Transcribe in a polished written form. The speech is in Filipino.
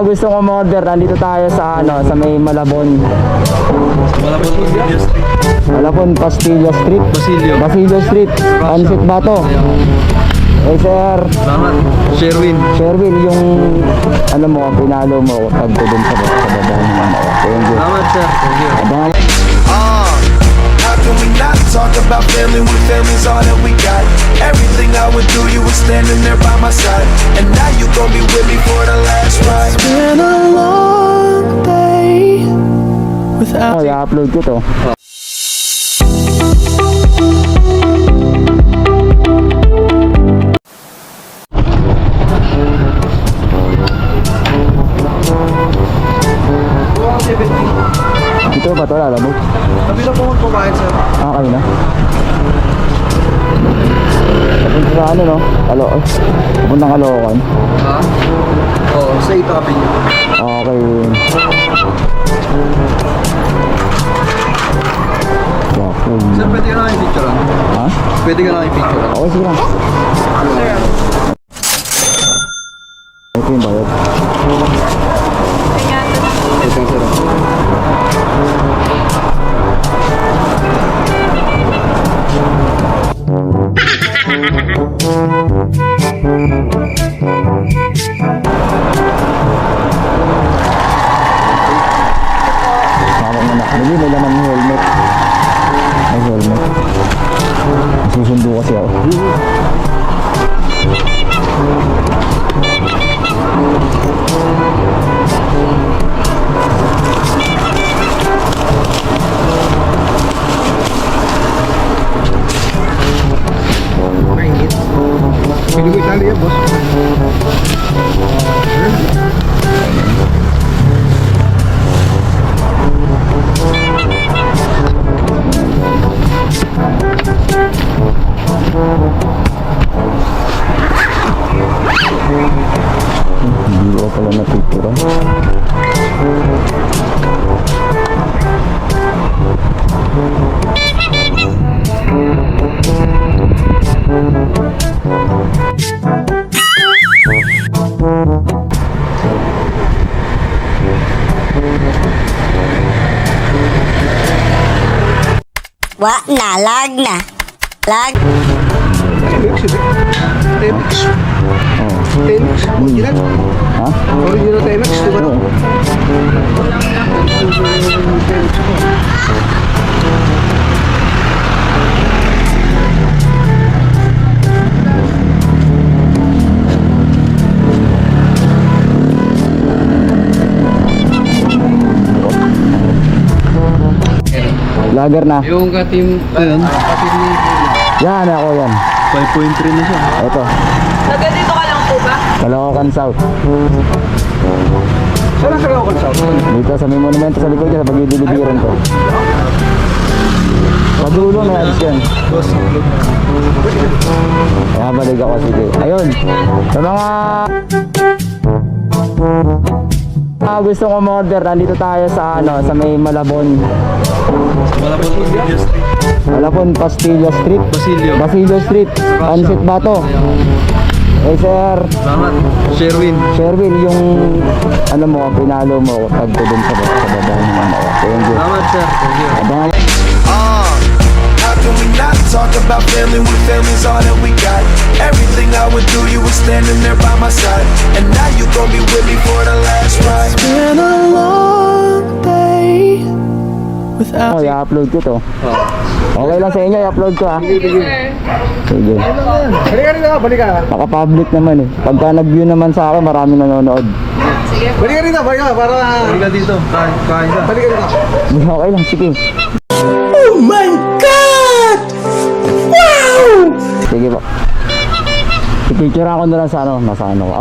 Gusto ko order, nandito tayo sa sa may Malabon. Malabon Pastillo Street. Basilio Street. Pansit ba to? Eh sir. Salamat. Sherwin, yung mo, pinalo mo pag doon sa baba naman ako. Thank you. salamat sir. Thank you. Abangan. How can we not talk about family when family's all that we got? Everything I would do, you were standing there by my side. And now you gon' be with me for the last ride. It's been a long day without I-upload ko to. Dito ba ito lalabog? Sabi na po magpabayad sir. Kayo na. Papunta sa no? Papuntang Caloocan. Ha? Oo, sa itabi niyo. Okay. Sir, pwede ka na kayo picture lang. Ha? Pwede ka na kayo picture lang. Okay, sige lang. Ito yung bayad. Ito sir. Hindi, may laman yung helmet. May helmet. Susundo kasi ako. Mainit. Pwede ko itali yan, boss. Hindi ko pala natitira. Lag na. Lag. Temex. Oo. Temex. Original. Ha? Original Temex. Diba? Oo. Lager na. Yung katim, ayun. Katim ni Yan ako yan. 5.3 na siya. Ito. Taga dito ka lang po ba? Caloocan South. Saan ang Caloocan South? Dito sa may monumento sa likod niya sa pagdidilibiran ko. Padulo na yan yan. Boss, Kaya balik ako, sige. Ayun. Sa mga gusto ko order, nandito tayo sa sa may Malabon. Malabon Pastillo Street. Malabon Pastillo Street. Basilio Street. Pansit ba to? Eh sir. Salamat. Sherwin, Yung mo, pinalo mo pag doon sa baba naman ako. Thank you. salamat sir. Thank you. Abangan. How can we not talk about family when family's all that we got? Everything I would do, you were standing there by my side. And now you gon' be with me for the last ride. It's been a long day without I-upload ko to. Okay lang sa inyo, i-upload ko ha. Sige. Balik ka. Naka-public naman eh. Pagka nag-view naman sa akin, maraming nanonood. Balik ka para... Balik ka dito. Kain ka. Balik ka dito. Okay lang, sige. Oh my God! Wow! Sige po. I-picture ako na lang sa nasa ko.